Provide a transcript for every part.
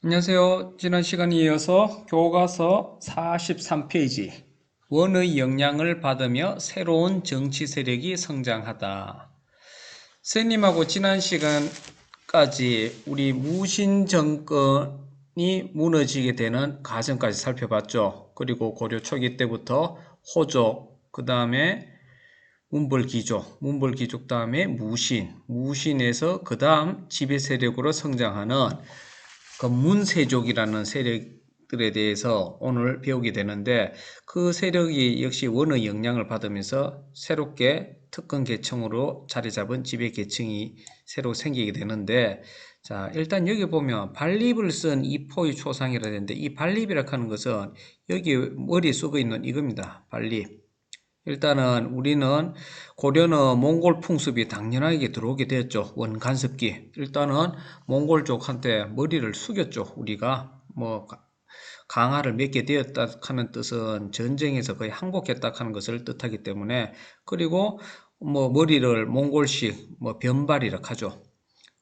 안녕하세요. 지난 시간에 이어서 교과서 43페이지 원의 영향을 받으며 새로운 정치 세력이 성장하다. 선생님하고 지난 시간까지 우리 무신 정권이 무너지게 되는 과정까지 살펴봤죠. 그리고 고려 초기 때부터 호족, 그 다음에 문벌귀족 다음에 무신에서 그 다음 지배 세력으로 성장하는 그 문세족이라는 세력들에 대해서 오늘 배우게 되는데, 그 세력이 역시 원의 영향을 받으면서 새롭게 특권 계층으로 자리 잡은 지배 계층이 새로 생기게 되는데, 자, 일단 여기 보면 반립을 쓴 이포의 초상이라 되는데, 이 반립이라 하는 것은 여기 머리에 쓰고 있는 이겁니다. 반립. 일단은 우리는 고려는 몽골 풍습이 당연하게 들어오게 되었죠. 원간섭기. 일단은 몽골족한테 머리를 숙였죠. 우리가 뭐 강화를 맺게 되었다 하는 뜻은 전쟁에서 거의 항복했다 하는 것을 뜻하기 때문에, 그리고 뭐 머리를 몽골식 뭐 변발이라 하죠.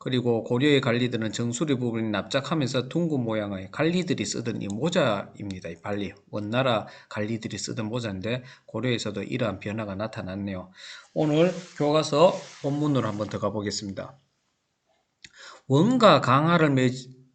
그리고 고려의 관리들은 정수리 부분이 납작하면서 둥근 모양의 관리들이 쓰던 이 모자입니다. 이 발리. 원나라 관리들이 쓰던 모자인데 고려에서도 이러한 변화가 나타났네요. 오늘 교과서 본문으로 한번 들어가 보겠습니다. 원과 강화를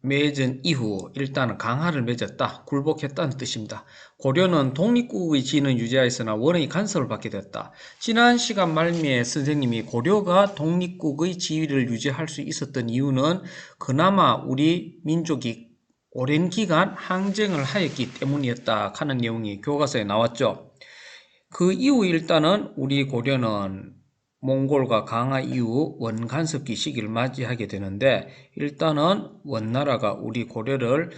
맺은 이후 일단은 강화를 맺었다, 굴복했다는 뜻입니다. 고려는 독립국의 지위는 유지하였으나 원의 간섭을 받게 됐다. 지난 시간 말미에 선생님이 고려가 독립국의 지위를 유지할 수 있었던 이유는 그나마 우리 민족이 오랜 기간 항쟁을 하였기 때문이었다 하는 내용이 교과서에 나왔죠. 그 이후 일단은 우리 고려는 몽골과 강화 이후 원간섭기 시기를 맞이하게 되는데, 일단은 원나라가 우리 고려를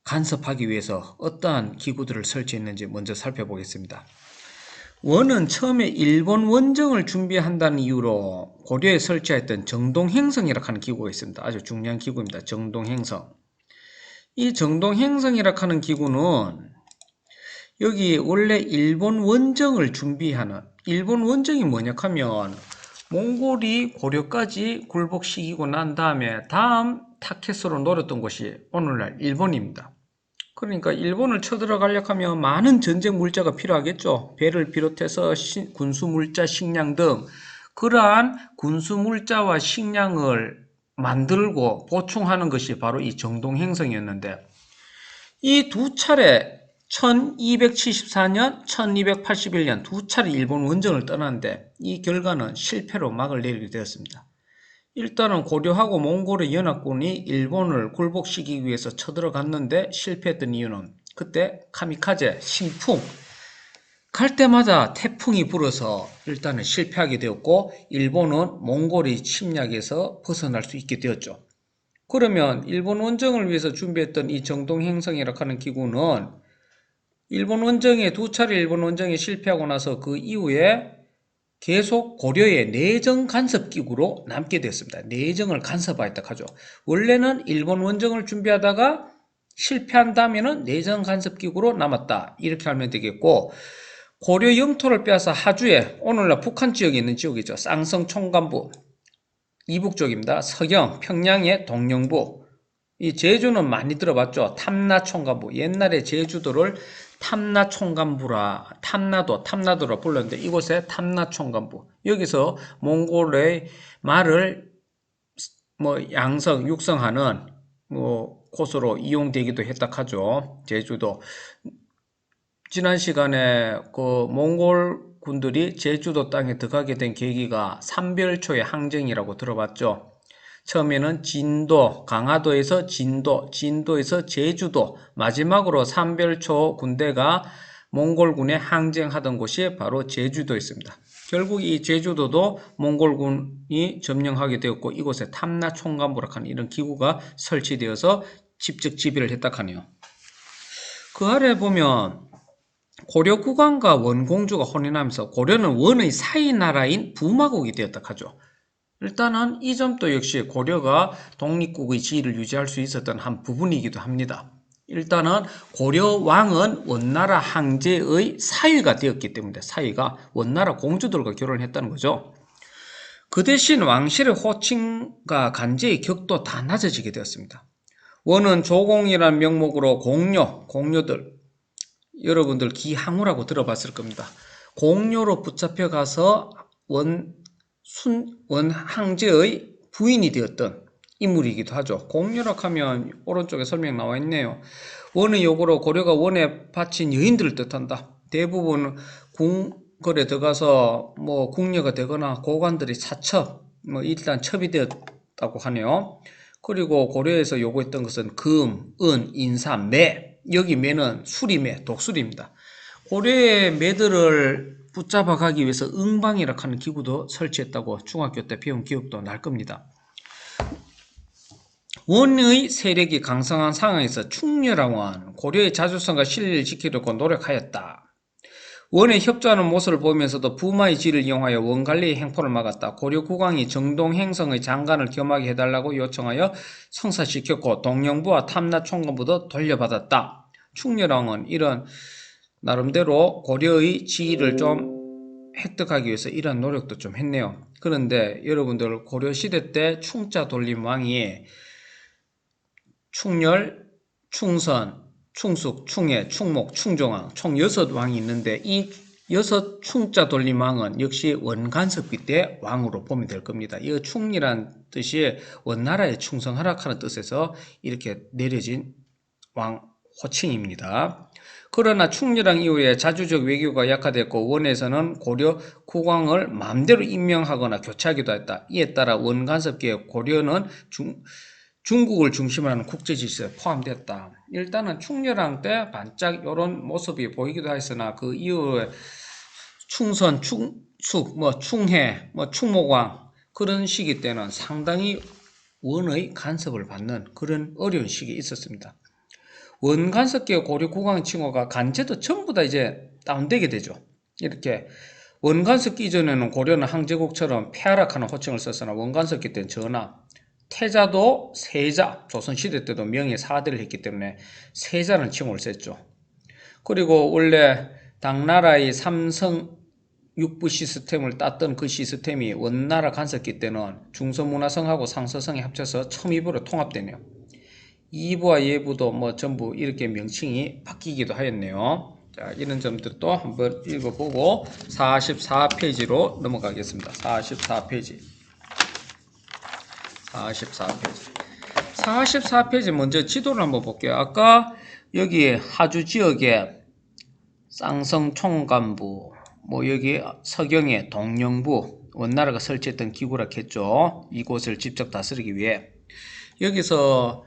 간섭하기 위해서 어떠한 기구들을 설치했는지 먼저 살펴보겠습니다. 원은 처음에 일본 원정을 준비한다는 이유로 고려에 설치했던 정동행성이라 하는 기구가 있습니다. 아주 중요한 기구입니다. 정동행성. 이 정동행성이라 하는 기구는 여기 원래 일본 원정을 준비하는, 일본 원정이 뭐냐 하면 몽골이 고려까지 굴복시키고 난 다음에 다음 타켓으로 노렸던 곳이 오늘날 일본입니다. 그러니까 일본을 쳐들어가려고 하면 많은 전쟁 물자가 필요하겠죠. 배를 비롯해서 군수 물자, 식량 등 그러한 군수 물자와 식량을 만들고 보충하는 것이 바로 이 정동행성이었는데, 이 두 차례 1274년, 1281년 두 차례 일본 원정을 떠났는데 이 결과는 실패로 막을 내리게 되었습니다. 일단은 고려하고 몽골의 연합군이 일본을 굴복시키기 위해서 쳐들어갔는데 실패했던 이유는 그때 카미카제, 신풍, 갈 때마다 태풍이 불어서 일단은 실패하게 되었고, 일본은 몽골의 침략에서 벗어날 수 있게 되었죠. 그러면 일본 원정을 위해서 준비했던 이 정동행성이라 하는 기구는 일본 원정에 두 차례 일본 원정에 실패하고 나서 그 이후에 계속 고려의 내정 간섭 기구로 남게 됐습니다. 내정을 간섭하였다 하죠. 원래는 일본 원정을 준비하다가 실패한다면은 내정 간섭 기구로 남았다, 이렇게 하면 되겠고, 고려 영토를 빼앗아 하주에, 오늘날 북한 지역에 있는 지역이죠. 쌍성 총관부 이북 쪽입니다. 서경, 평양의 동령부. 이 제주는 많이 들어봤죠. 탐나 총관부. 옛날에 제주도를 탐나 총관부라, 탐나도라 불렀는데 이곳에 탐나 총관부. 여기서 몽골의 말을 육성하는 곳으로 이용되기도 했다 하죠. 제주도. 지난 시간에 그 몽골 군들이 제주도 땅에 들어가게 된 계기가 삼별초의 항쟁이라고 들어봤죠. 처음에는 진도, 강화도에서 진도에서 제주도, 마지막으로 삼별초 군대가 몽골군에 항쟁하던 곳이 바로 제주도였습니다. 결국 이 제주도도 몽골군이 점령하게 되었고, 이곳에 탐나 총관부라 하는 이런 기구가 설치되어서 직접 지배를 했다 하네요. 그 아래 보면 고려 국왕과 원공주가 혼인하면서 고려는 원의 사이 나라인 부마국이 되었다 하죠. 일단은 이 점도 역시 고려가 독립국의 지위를 유지할 수 있었던 한 부분이기도 합니다. 일단은 고려 왕은 원나라 황제의 사위가 되었기 때문에, 사위가 원나라 공주들과 결혼했다는 거죠. 그 대신 왕실의 호칭과 간제의 격도 다 낮아지게 되었습니다. 원은 조공이라는 명목으로 공료들, 여러분들 기항우라고 들어봤을 겁니다. 공료로 붙잡혀 가서 원항제의 부인이 되었던 인물이기도 하죠. 공료라고 하면 오른쪽에 설명 나와 있네요. 원의 요구로 고려가 원에 바친 여인들을 뜻한다. 대부분 궁궐에 들어가서 뭐 궁녀가 되거나 고관들이 사첩, 뭐 일단 첩이 되었다고 하네요. 그리고 고려에서 요구했던 것은 금, 은, 인삼, 매. 여기 매는 수리매, 독수리입니다. 고려의 매들을 붙잡아 가기 위해서 응방이라고 하는 기구도 설치했다고 중학교 때 배운 기억도 날 겁니다. 원의 세력이 강성한 상황에서 충렬한 원, 고려의 자주성과 신리를 지키려고 노력하였다. 원에 협조하는 모습을 보면서도 부마의 지를 이용하여 원관리의 행포를 막았다. 고려 국왕이 정동행성의 장관을 겸하게 해달라고 요청하여 성사시켰고 동령부와 탐라총관부도 돌려받았다. 충렬왕은 이런 나름대로 고려의 지위를 좀 획득하기 위해서 이런 노력도 좀 했네요. 그런데 여러분들 고려시대 때 충자 돌림 왕이 충렬, 충선, 충숙, 충해, 충목, 충종왕 총 6왕이 있는데 이 6 충자 돌림 왕은 역시 원간섭기 때 왕으로 보면 될 겁니다. 이 충이란 뜻이 원나라에 충성하라 하는 뜻에서 이렇게 내려진 왕 호칭입니다. 그러나 충렬왕 이후에 자주적 외교가 약화됐고 원에서는 고려 국왕을 마음대로 임명하거나 교체하기도 했다. 이에 따라 원간섭기에 고려는 중국을 중심으로 하는 국제질서에 포함되었다. 일단은 충렬왕 때 반짝 이런 모습이 보이기도 했으나 그 이후에 충선, 충숙, 충해, 충목왕 그런 시기 때는 상당히 원의 간섭을 받는 그런 어려운 시기에 있었습니다. 원간섭기의 고려 국왕 칭호가 간제도 전부 다 이제 다운되게 되죠. 이렇게 원간섭기 이전에는 고려는 항제국처럼 폐하락하는 호칭을 썼으나 원간섭기 때는 전하, 태자도 세자, 조선시대 때도 명예 사대를 했기 때문에 세자는 칭호를 썼죠. 그리고 원래 당나라의 삼성 육부 시스템을 땄던 그 시스템이 원나라 간섭기 때는 중서문화성하고 상서성이 합쳐서 첨입으로 통합되네요. 이부와 예부도 전부 이렇게 명칭이 바뀌기도 하였네요. 자, 이런 점들도 한번 읽어보고 44페이지로 넘어가겠습니다. 44페이지. 44페이지 먼저 지도를 한번 볼게요. 아까 여기 하주 지역에 쌍성총관부, 여기 서경에 동령부, 원나라가 설치했던 기구라 했죠. 이곳을 직접 다스리기 위해. 여기서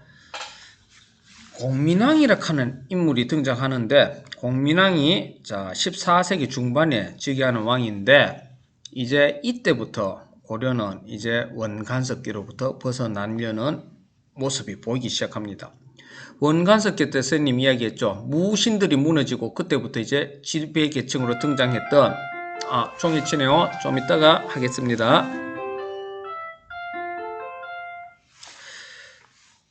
공민왕이라 하는 인물이 등장하는데 공민왕이 14세기 중반에 즉위하는 왕인데 이제 이때부터 고려는 이제 원간섭기로부터 벗어나려는 모습이 보이기 시작합니다. 원간섭기 때 선생님 이야기했죠. 무신들이 무너지고 그때부터 이제 지배계층으로 등장했던 종이 치네요. 좀 이따가 하겠습니다.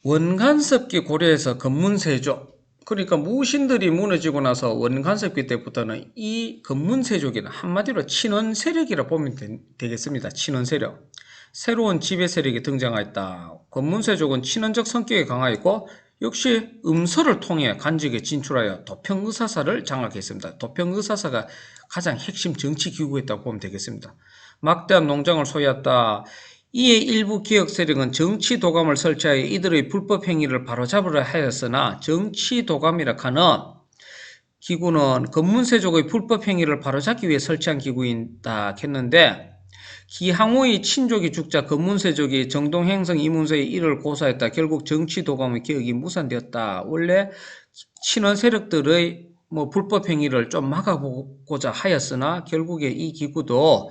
원간섭기 고려에서 건문세조, 그러니까 무신들이 무너지고 나서 원간섭기 때부터는 이 건문세족이는 한마디로 친원세력이라 보면 되겠습니다. 친원세력. 새로운 지배세력이 등장하였다. 건문세족은 친원적 성격이 강하였고 역시 음서를 통해 간직에 진출하여 도평의사사를 장악했습니다. 도평의사사가 가장 핵심 정치 기구였다고 보면 되겠습니다. 막대한 농장을 소유했다. 이에 일부 기역 세력은 정치 도감을 설치하여 이들의 불법 행위를 바로잡으려 하였으나 정치 도감이라 하는 기구는 건문세족의 불법 행위를 바로잡기 위해 설치한 기구이다 했는데 기항우의 친족이 죽자 건문세족이 정동행성 이문서의 일을 고소했다. 결국 정치 도감의 기억이 무산되었다. 원래 친원 세력들의 불법 행위를 좀 막아보고자 하였으나 결국에 이 기구도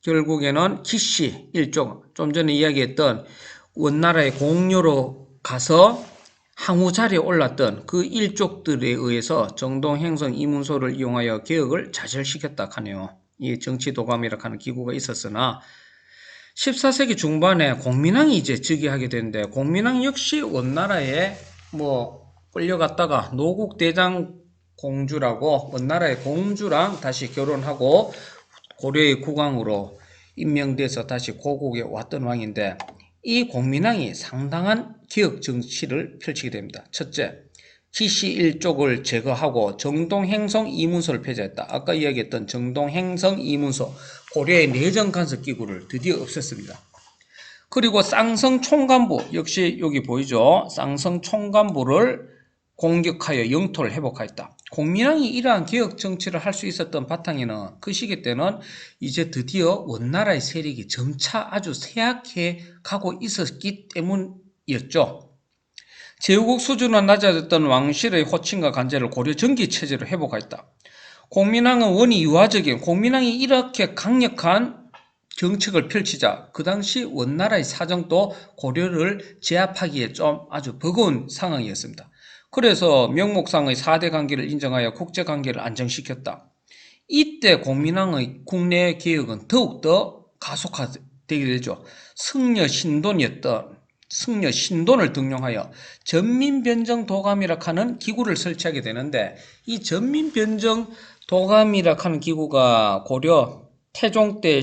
결국에는 기씨 일족, 좀 전에 이야기했던 원나라의 공료로 가서 항우 자리에 올랐던 그 일족들에 의해서 정동행성 이문소를 이용하여 개혁을 좌절시켰다 하네요. 이 정치도감이라 하는 기구가 있었으나 14세기 중반에 공민왕이 이제 즉위하게 되는데 공민왕 역시 원나라에 끌려갔다가 노국대장 공주라고 원나라의 공주랑 다시 결혼하고 고려의 국왕으로 임명돼서 다시 고국에 왔던 왕인데 이 공민왕이 상당한 개혁 정치를 펼치게 됩니다. 첫째, 기시 일족을 제거하고 정동행성 이문소를 폐지했다. 아까 이야기했던 정동행성 이문소, 고려의 내정 간섭 기구를 드디어 없앴습니다. 그리고 쌍성 총간부, 역시 여기 보이죠? 쌍성 총간부를 공격하여 영토를 회복하였다. 공민왕이 이러한 개혁 정치를 할 수 있었던 바탕에는 그 시기 때는 이제 드디어 원나라의 세력이 점차 아주 쇠약해 가고 있었기 때문이었죠. 제후국 수준은 낮아졌던 왕실의 호칭과 간제를 고려 전기 체제로 회복하였다. 공민왕은 원이 유화적인, 공민왕이 이렇게 강력한 정책을 펼치자 그 당시 원나라의 사정도 고려를 제압하기에 좀 아주 버거운 상황이었습니다. 그래서 명목상의 4대 관계를 인정하여 국제관계를 안정시켰다. 이때 공민왕의 국내 개혁은 더욱더 가속화되게 되죠. 승려 신돈을 등용하여 전민변정도감이라 하는 기구를 설치하게 되는데, 이 전민변정도감이라 하는 기구가 고려 태종 때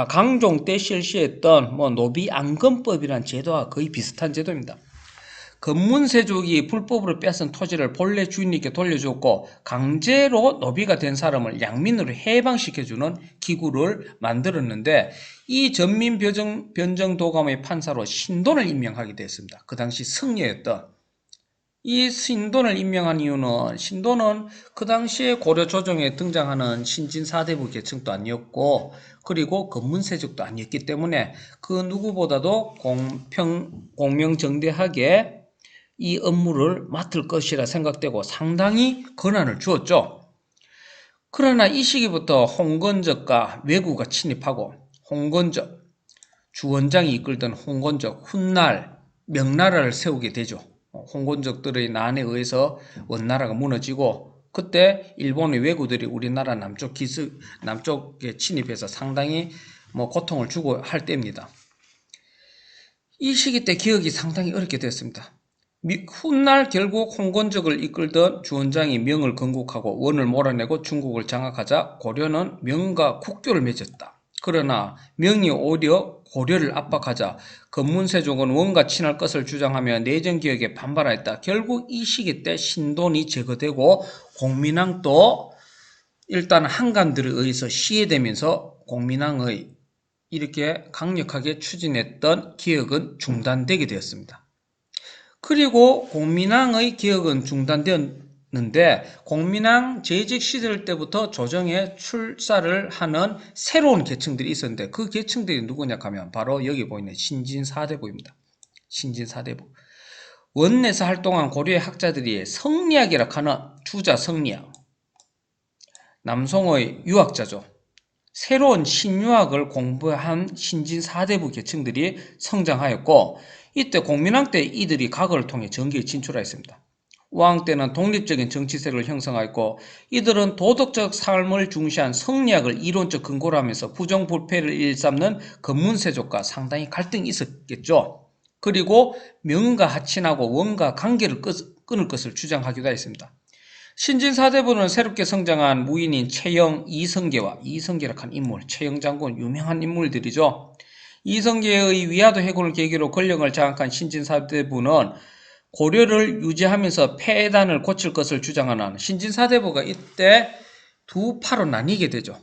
강종 때 실시했던 노비안건법이라는 제도와 거의 비슷한 제도입니다. 건문세족이 불법으로 뺏은 토지를 본래 주인에게 돌려줬고 강제로 노비가 된 사람을 양민으로 해방시켜주는 기구를 만들었는데, 이 전민변정도감의 판사로 신돈을 임명하게 됐습니다. 그 당시 승려였던 이 신돈을 임명한 이유는, 신돈은 그 당시에 고려 조정에 등장하는 신진사대부 계층도 아니었고 그리고 건문세족도 아니었기 때문에 그 누구보다도 공명정대하게 이 업무를 맡을 것이라 생각되고 상당히 권한을 주었죠. 그러나 이 시기부터 홍건적과 왜구가 침입하고, 홍건적, 주원장이 이끌던 홍건적, 훗날 명나라를 세우게 되죠. 홍건적들의 난에 의해서 원나라가 무너지고, 그때 일본의 왜구들이 우리나라 남쪽에 침입해서 상당히 고통을 주고 할 때입니다. 이 시기 때 개혁이 상당히 어렵게 됐습니다. 훗날 결국 홍건적을 이끌던 주원장이 명을 건국하고 원을 몰아내고 중국을 장악하자 고려는 명과 국교를 맺었다. 그러나 명이 오히려 고려를 압박하자 건문세족은 원과 친할 것을 주장하며 내정개혁에 반발하였다. 결국 이 시기 때 신돈이 제거되고 공민왕도 일단 한간들에 의해서 시해되면서 공민왕의 이렇게 강력하게 추진했던 개혁은 중단되게 되었습니다. 그리고 공민왕의 개혁은 중단되었는데, 공민왕 재직 시절 때부터 조정에 출사를 하는 새로운 계층들이 있었는데, 그 계층들이 누구냐 하면 바로 여기 보이는 신진사대부입니다. 신진사대부. 원내에서 활동한 고려의 학자들이 성리학이라 하는 주자 성리학, 남송의 유학자죠. 새로운 신유학을 공부한 신진사대부 계층들이 성장하였고, 이때 공민왕 때 이들이 각을 통해 정계에 진출하였습니다. 왕 때는 독립적인 정치세를 형성하였고, 이들은 도덕적 삶을 중시한 성리학을 이론적 근거로 하면서 부정부패를 일삼는 건문세족과 상당히 갈등이 있었겠죠. 그리고 명과 하친하고 원과 관계를 끊을 것을 주장하기도 했습니다. 신진사대부는 새롭게 성장한 무인인 최영, 이성계라 한 인물, 최영 장군 유명한 인물들이죠. 이성계의 위화도 해군을 계기로 권력을 장악한 신진사대부는 고려를 유지하면서 폐단을 고칠 것을 주장하는 신진사대부가 이때 두 파로 나뉘게 되죠.